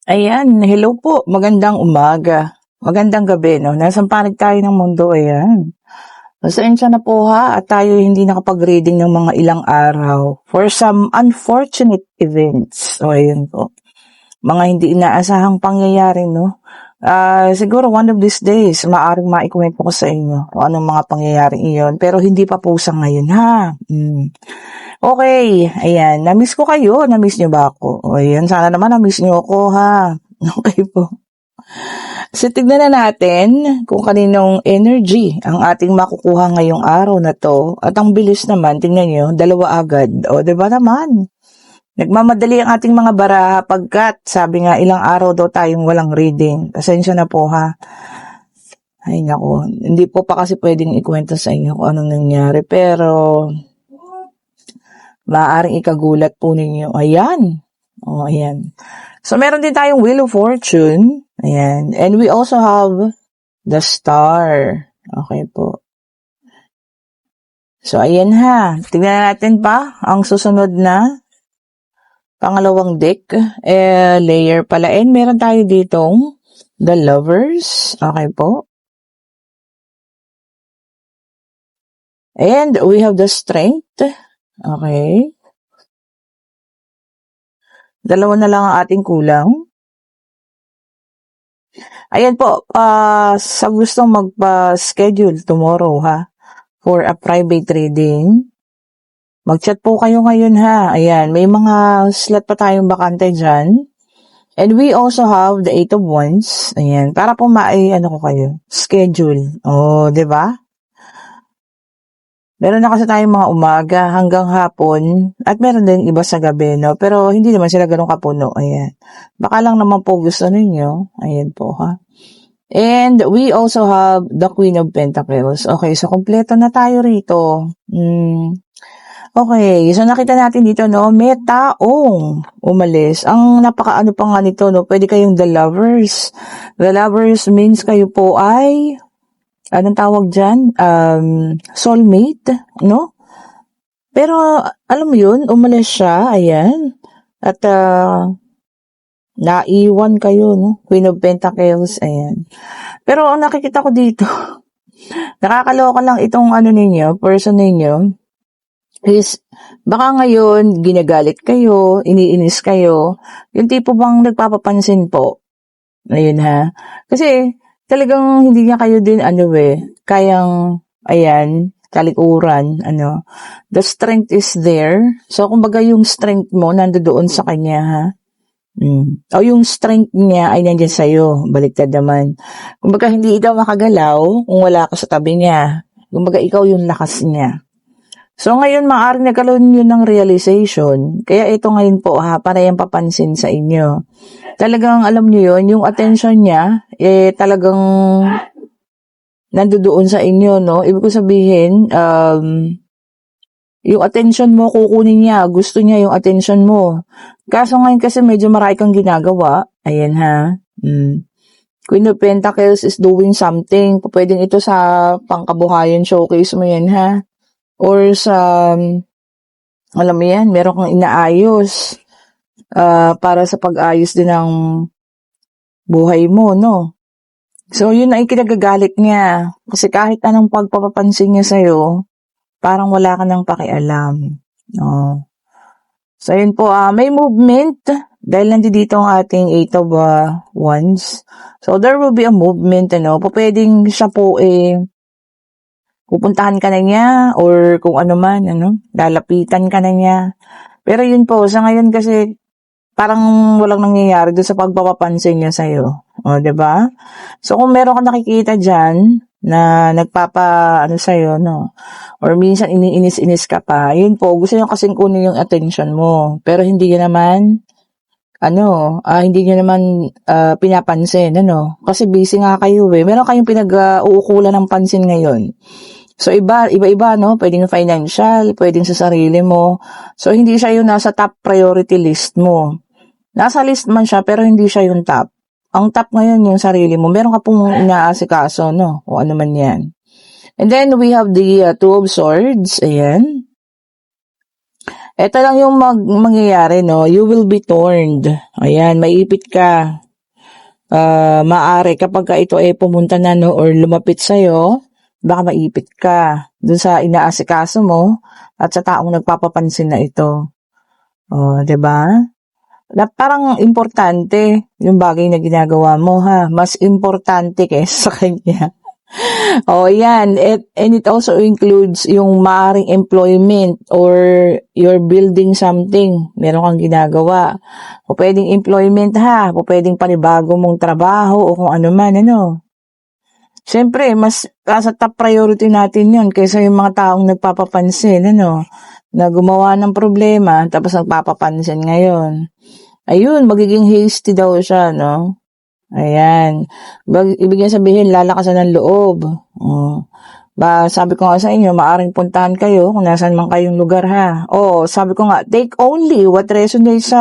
Ayan, hello po. Magandang umaga. Magandang gabi, no? Nasang panig tayo ng mundo, ayan. Pasensya na po ha, at tayo hindi nakapag-reading ng mga ilang araw for some unfortunate events. O, ayun po. Mga hindi inaasahang pangyayari, no? Siguro one of these days, maaring maikwento ko sa inyo kung anong mga pangyayari iyon. Pero hindi pa po sa ngayon, ha? Okay, ayan. Na-miss ko kayo. Na-miss nyo ba ako? O, ayan. Sana naman na-miss nyo ako, ha? Okay po. So, tignan na natin kung kaninong energy ang ating makukuha ngayong araw na to. At ang bilis naman, tingnan nyo, dalawa agad. O, diba naman? Nagmamadali ang ating mga baraha pagkat sabi nga ilang araw daw tayong walang reading. Pasensya na po ha. Ay nako, hindi po pa kasi pwedeng ikwento sa inyo kung anong nangyari. Pero, maaaring ikagulat po ninyo. Ayan. O, ayan. So, meron din tayong Wheel of Fortune. Ayan. And we also have the Star. Okay po. So, ayan ha. Tignan natin pa ang susunod na pangalawang deck. Layer pala. And meron tayo ditong the Lovers. Okay po. And we have the Strength. Okay. Dalawa na lang ang ating kulang. Ayan po, sa gustong magpa-schedule tomorrow ha, for a private reading, mag-chat po kayo ngayon ha. Ayan, may mga slot pa tayong bakante dyan. And we also have the 8 of Wands. Ayan, para po ko kayo, schedule. Oh, di ba? Meron na kasi tayong mga umaga hanggang hapon at meron din iba sa gabi, no? Pero hindi naman sila ganun kapuno. Ayan. Baka lang naman po gusto ninyo. Ayan po, ha? And we also have the Queen of Pentacles. Okay, so kompleto na tayo rito. Okay, so nakita natin dito, no? May taong umalis. Ang napakaano pa nga nito, no? Pwede kayong the Lovers. The Lovers means kayo po ay anong tawag dyan? Soulmate, no? Pero, alam mo yun, umalis siya, ayan. At, naiwan kayo, no? Queen of Pentacles, ayan. Pero, ang nakikita ko dito, nakakaloka lang itong person ninyo, is, baka ngayon, ginagalit kayo, iniinis kayo, yung tipo bang nagpapapansin po. Ayun ha. Kasi, talagang hindi niya kayo din, kayang, ayan, talikuran, The strength is there. So, kumbaga yung strength mo, nandoon sa kanya, ha? O yung strength niya ay nandiyan sa'yo. Baliktad naman. Kumbaga, hindi ikaw makagalaw kung wala ka sa tabi niya. Kumbaga, ikaw yung lakas niya. So, ngayon, maaaring nagkaroon yun ng realization. Kaya ito ngayon po, para yung papansin sa inyo. Talagang, alam nyo yun, yung attention niya, talagang nandoon sa inyo, no? Ibig ko sabihin, yung attention mo, kukunin niya. Gusto niya yung attention mo. Kaso ngayon kasi medyo marami kang ginagawa. Ayan ha. Queen of Pentacles is doing something. Pwedeng ito sa pangkabuhayan showcase mo yan ha. Or sa, alam mo yan, meron kang inaayos para sa pag-ayos din ng buhay mo, no? So, yun ay kinagagalit niya. Kasi kahit anong pagpapapansin niya sa'yo, parang wala ka nang pakialam. No? So, yun po, may movement. Dahil nandito ang ating 8 of Wands. So, there will be a movement, Pwedeng siya po, pupuntahan ka na niya or kung ano man, lalapitan ka na niya. Pero yun po, sa ngayon kasi parang walang nangyayari doon sa pagpapapansin niya sa'yo. O, diba? So, kung meron ka nakikita dyan na sa'yo, no? Or minsan iniinis-inis ka pa, yun po, gusto niya kasing kunin yung attention mo. Pero hindi niya naman, hindi niya naman pinapansin, Kasi busy nga kayo, Meron kayong uukulan ng pansin ngayon. So, iba-iba, no? Pwedeng financial, pwedeng sa sarili mo. So, hindi siya yung nasa top priority list mo. Nasa list man siya, pero hindi siya yung top. Ang top ngayon yung sarili mo. Meron ka pong inaasikaso, no? O ano man yan. And then, we have the Two of Swords. Ayan. Ito lang yung mangyayari, no? You will be torn. Ayan, maiipit ka. Maaari kapag ka ito ay pumunta na, no, or lumapit sa'yo, baka maipit ka dun sa inaasikaso mo at sa taong nagpapapansin na ito. O, 'di ba? Parang importante yung bagay na ginagawa mo, ha? Mas importante kaysa sa kanya. Oh, yan. And it also includes yung maaring employment or you're building something. Meron kang ginagawa. O pwedeng employment, ha? O pwedeng panibago mong trabaho o kung ano man, ano. Siyempre, mas sa top priority natin yun kaysa yung mga taong nagpapapansin, ano, na gumawa ng problema tapos nagpapapansin ngayon. Ayun, magiging hasty daw siya, no? Ayan. Ibig sabihin, lalakasan ng loob. Sabi ko nga sa inyo, maaring puntahan kayo kung nasan man kayong lugar, ha. Sabi ko nga, take only what resonates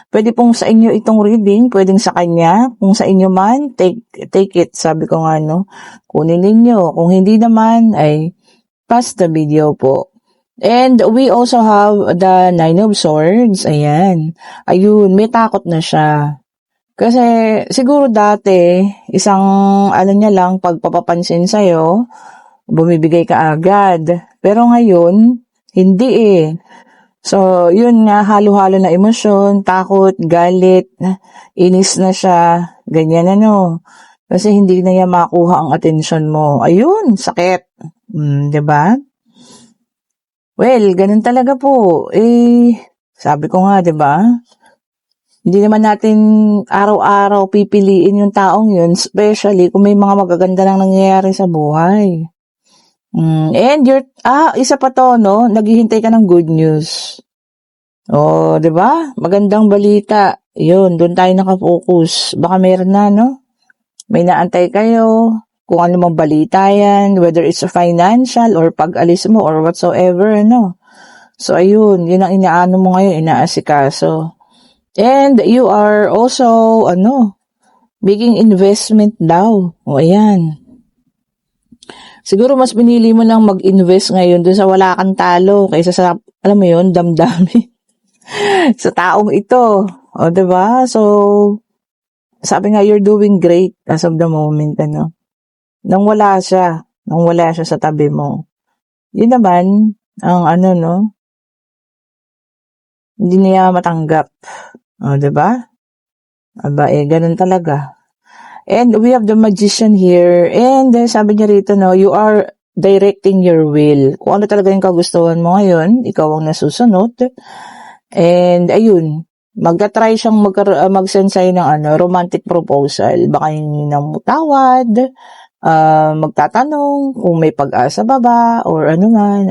pwede pong sa inyo itong reading, pwedeng sa kanya. Kung sa inyo man, take it. Sabi ko nga, no, kunin ninyo. Kung hindi naman, ay pass the video po. And we also have the Nine of Swords. Ayan. Ayun, may takot na siya. Kasi siguro dati, isang niya lang, pagpapapansin sa'yo, bumibigay ka agad. Pero ngayon, hindi eh. So, yun nga, halo-halo na emosyon, takot, galit, inis na siya, ganyan ano. Kasi hindi na niya makuha ang atensyon mo. Ayun, sakit. 'Di ba? Well, ganun talaga po. Sabi ko nga, 'di ba? Hindi naman natin araw-araw pipiliin yung taong yun, especially kung may mga magaganda lang nangyayari sa buhay. And isa pa to, no? Naghihintay ka ng good news. 'Di ba? Magandang balita. Yun, doon tayo nakafocus. Baka meron na, no? May naantay kayo. Kung ano mang balita yan, whether it's financial or pag-alis mo or whatsoever, ano. So, ayun, yun ang inaano mo ngayon, inaasikaso. And you are also, making investment daw. Ayan. Siguro mas pinili mo lang mag-invest ngayon doon sa wala kang talo kaysa sa, alam mo yun, damdami sa taong ito. 'Di ba? So, sabi nga, you're doing great as of the moment, ano. Nang wala siya sa tabi mo. Yun naman, ang no, hindi niya matanggap. 'Di ba? Ganun talaga. And we have the Magician here. And sabi niya rito, no, you are directing your will. Kung ano talaga yung kagustuhan mo ngayon, ikaw ang nasusunod. And ayun, magta-try siyang mag-send sa'yo ng romantic proposal. Baka yung namutawad, magtatanong kung may pag-asa ba ba, or ano man,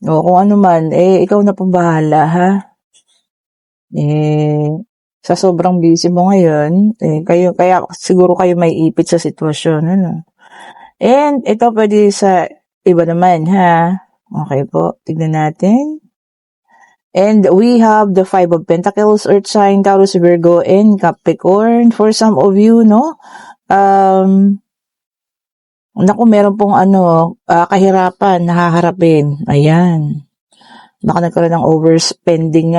o kung ano man, ikaw na pong bahala, ha? Sa sobrang busy mo ngayon, kaya siguro kayo may ipit sa sitwasyon, ano. And ito pwede sa iba naman, ha? Okay po, tignan natin. And we have the Five of Pentacles, Earth sign, Taurus, Virgo, and Capricorn. For some of you, no, meron pong kahirapan, nahaharapin. Ayan. Baka nagkaroon ng overspending,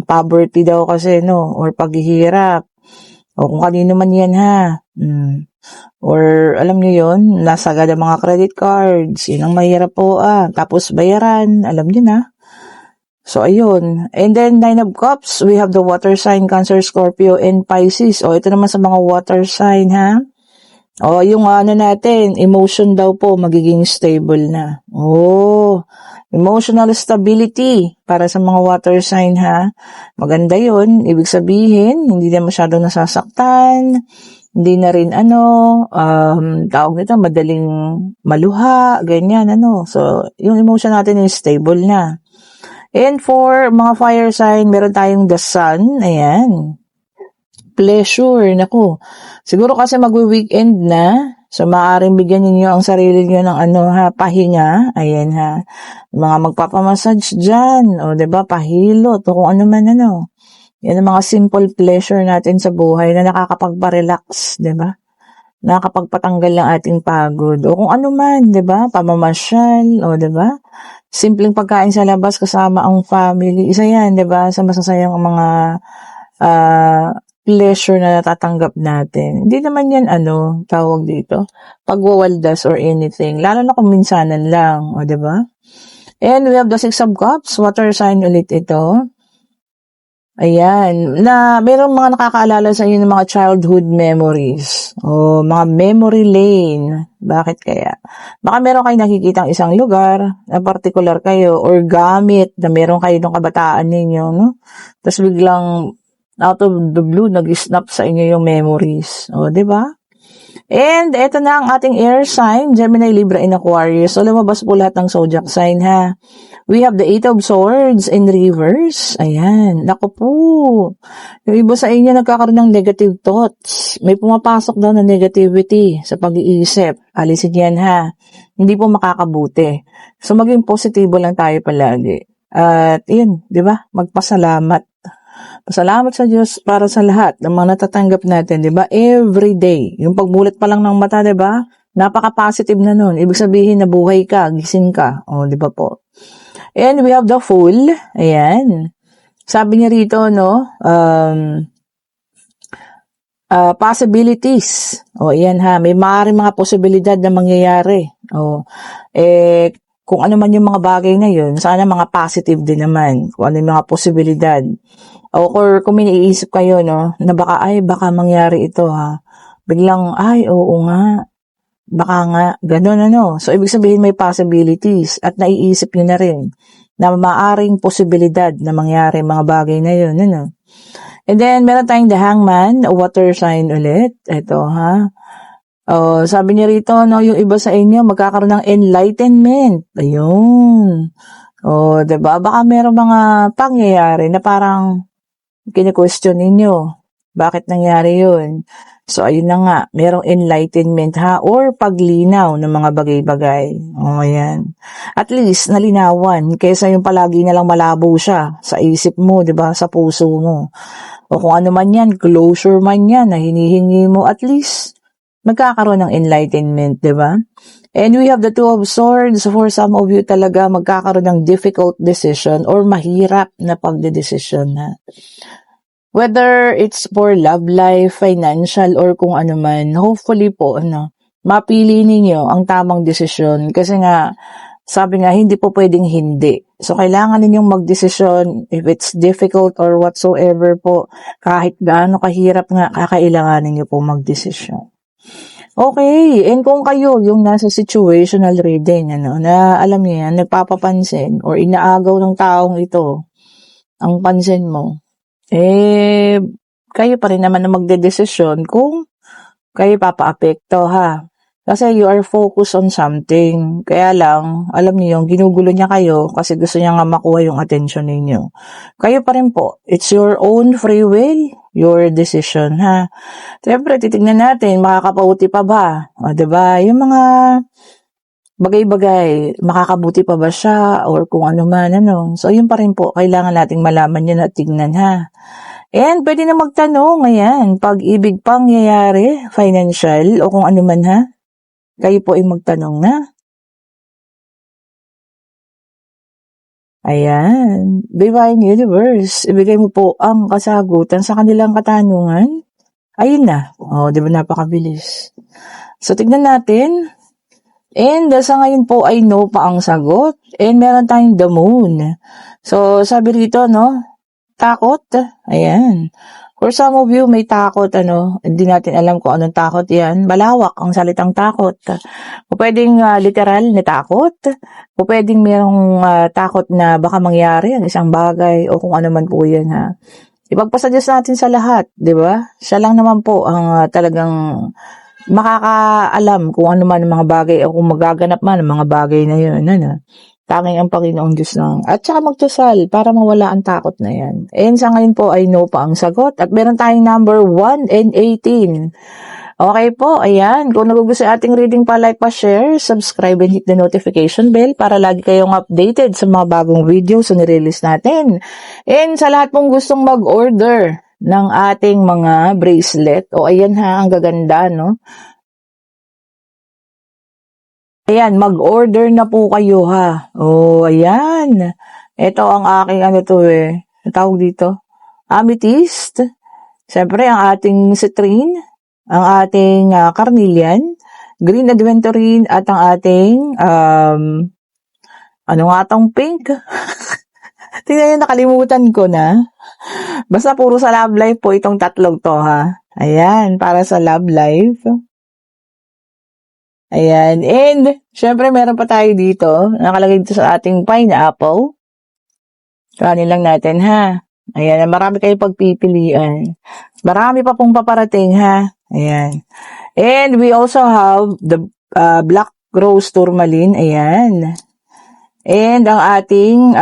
poverty daw kasi, no, or paghihirap. O kung kanino man yan, ha. Or, alam niyo yun, nasagad ang mga credit cards. Yun ang mahirap po, Tapos bayaran, alam niyo na. So, ayun. And then, Nine of Cups, we have the water sign, Cancer, Scorpio, and Pisces. Ito naman sa mga water sign, ha. Yung natin, emotion daw po, magiging stable na. Emotional stability para sa mga water sign, ha. Maganda yun. Ibig sabihin, hindi na masyadong nasasaktan, hindi na rin tawag nito, madaling maluha, ganyan, So, yung emotion natin is stable na. And for mga fire sign, meron tayong the sun. Ayan. Pleasure. Naku. Siguro kasi magwi-weekend na. So, maaaring bigyan ninyo ang sarili nyo ng pahinga. Ayan, ha. Mga magpapamassage dyan. O, diba? Pahilot. O kung ano man, Yan ang mga simple pleasure natin sa buhay na nakakapagpa-relax. Diba? Nakakapagpatanggal ng ating pagod. O kung ano man, diba? Pamamasyal. O, diba? simpleng pagkain sa labas kasama ang family. Isa yan, di ba? Sa masasayang mga pleasure na natatanggap natin. Hindi naman yan, tawag dito, pagwawaldas or anything. Lalo na kung minsanan lang, o, diba? And we have the Six of Cups. Water sign ulit ito. Ayan, na merong mga nakakaalala sa inyo ng mga childhood memories o mga memory lane. Bakit kaya? Baka meron kayo nakikitang isang lugar na particular kayo or gamit na meron kayo ng kabataan ninyo, no? Tapos biglang out of the blue, nag-snap sa inyo yung memories. O, di ba? And eto na ang ating air sign, Gemini, Libra, and Aquarius. So, lumabas po lahat ng zodiac sign, ha? We have the Eight of Swords in reverse. Ayan. Naku po. Yung iba sa inyo nagkakaroon ng negative thoughts. May pumapasok daw na negativity sa pag-iisip. Alisin yan, ha? Hindi po makakabuti. So, maging positibo lang tayo palagi. At, yun, di ba? Magpasalamat. Pasalamat sa Diyos para sa lahat ng mga natatanggap natin, di ba? Every day. Yung pagbulat pa lang ng mata, di ba? Napaka-positive na nun. Ibig sabihin na buhay ka, gising ka. O, di ba po? And we have the Fool. Ayan. Sabi niya rito, no? Possibilities. O, ayan ha. May maaaring mga posibilidad na mangyayari. O, kung ano man yung mga bagay na yun, sana mga positive din naman. Kung ano yung mga posibilidad. Or kung may naiisip kayo, no, na baka mangyari ito, ha. Biglang, oo nga. Baka nga, ganun, So, ibig sabihin may possibilities at naiisip nyo na rin na maaring posibilidad na mangyari mga bagay na yun, And then, meron tayong the Hangman, water sign ulit. Ito, ha. Sabi niya rito, no, yung iba sa inyo, magkakaroon ng enlightenment. Ayun. Diba? Baka meron mga pangyayari na parang kine-question ninyo. Bakit nangyari yun? So, ayun na nga, merong enlightenment, ha? Or paglinaw ng mga bagay-bagay. Ayan. At least, nalinawan. Kaysa yung palagi na lang malabo siya sa isip mo, diba? Sa puso mo. O kung ano man yan, closure man yan, na hinihingi mo, at least, magkakaroon ng enlightenment, diba? And we have the Two of Swords. For some of you talaga, magkakaroon ng difficult decision or mahirap na pagdedesisyon, ha? Whether it's for love life, financial, or kung ano man, hopefully po, mapili ninyo ang tamang desisyon. Kasi nga, sabi nga, hindi po pwedeng hindi. So, kailangan ninyong magdesisyon if it's difficult or whatsoever po. Kahit gaano kahirap nga, kakailanganin niyo po magdesisyon. Okay, and kung kayo yung nasa situational reading, na alam niyo yan, nagpapapansin or inaagaw ng taong ito, ang pansin mo, kayo pa rin naman na magdedesisyon kung kayo papaapekto, ha. Kasi you are focused on something. Kaya lang, alam niyo yung ginugulo niya kayo kasi gusto niya nga makuha yung attention ninyo. Kayo pa rin po. It's your own free will, your decision, ha. Siyempre, titignan natin, makakabuti pa ba? O, diba? Yung mga bagay-bagay, makakabuti pa ba siya or kung ano man, So, yun pa rin po, kailangan nating malaman yun at tignan, ha. And pwede na magtanong, ayan, pag-ibig pangyayari, financial, o kung ano man, ha. Kayo po ay magtanong na. Ayan, Divine Universe, ibigay mo po ang kasagutan sa kanilang katanungan. Ayun na. Di ba napakabilis? So, tignan natin. And sa ngayon po ay no pa ang sagot. And meron tayong the moon. So, sabi rito, takot. Ayan. For some of you, may takot, hindi natin alam kung anong takot yan. Malawak ang salitang takot. O pwedeng literal na takot. O pwedeng mayroong takot na baka mangyari ang isang bagay o kung ano man po yan, ha. Ipagpasadyos natin sa lahat, di ba? Siya lang naman po ang talagang makakaalam kung ano man ang mga bagay o kung magaganap man ang mga bagay na yun, Tanging ang Panginoong Diyos lang. At saka magdasal para mawala ang takot na yan. And sa ngayon po ay no pa ang sagot. At meron tayong number 1 and 18. Okay po, ayan. Kung nagugustuhan ating reading pa, like pa, share, subscribe, and hit the notification bell para lagi kayong updated sa mga bagong videos na nirelease natin. And sa lahat pong gustong mag-order ng ating mga bracelet, ayan ha, ang gaganda, Ayan, mag-order na po kayo ha. Oh, ayan. Ito ang aking ano to eh. Ang tawag dito? Amethyst. Siyempre, ang ating citrine. Ang ating carnelian. Green aventurine. At ang ating, ano nga tong pink? Tingnan nyo, nakalimutan ko na. Basta puro sa Love Life po itong tatlong to ha. Ayan, para sa Love Life. Ayan. And, syempre, meron pa tayo dito. Nakalagay dito sa ating pineapple. Kanin lang natin, ha? Ayan. Marami kayo pagpipilian. Marami pa pong paparating, ha? Ayan. And, we also have the black rose tourmaline. Ayan. And, ang ating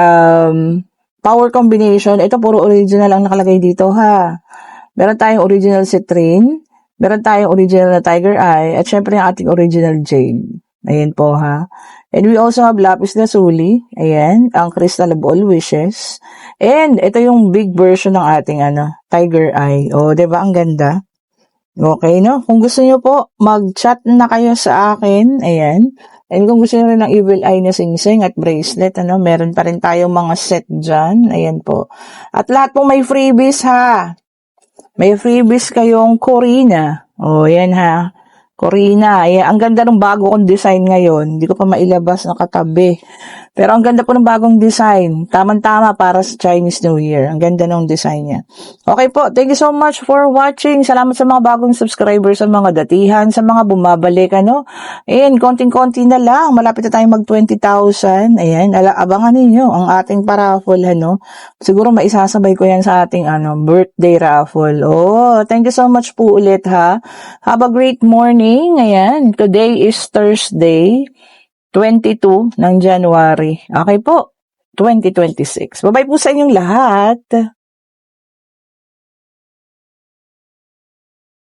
power combination. Ito, puro original ang nakalagay dito, ha? Meron tayong original citrine. Meron tayong original na tiger eye. At syempre, yung ating original jade. Ayan po, ha. And we also have lapis lazuli. Ayan. Ang crystal of all wishes. And ito yung big version ng ating tiger eye. O, diba? Ang ganda. Okay, no? Kung gusto nyo po, mag-chat na kayo sa akin. Ayan. And kung gusto nyo rin ng evil eye na singsing at bracelet, meron pa rin tayong mga set dyan. Ayan po. At lahat pong may freebies, ha. May freebies kayong Corina. O, yan ha. Corina. Ayan. Ang ganda ng bago kong design ngayon. Hindi ko pa mailabas na katabi. Pero ang ganda po ng bagong design. Tama-tama para sa Chinese New Year. Ang ganda ng design niya. Okay po. Thank you so much for watching. Salamat sa mga bagong subscribers, sa mga datihan, sa mga bumabalik, Ayan, konting-konti na lang. Malapit na tayong mag 20,000. Ayan, abangan ninyo ang ating paraffle, Siguro maisasabay ko yan sa ating, birthday raffle. Oh, thank you so much po ulit, ha. Have a great morning. Ayan, today is Thursday, 22 ng January. Okay po, 2026. Bye-bye po sa inyong lahat.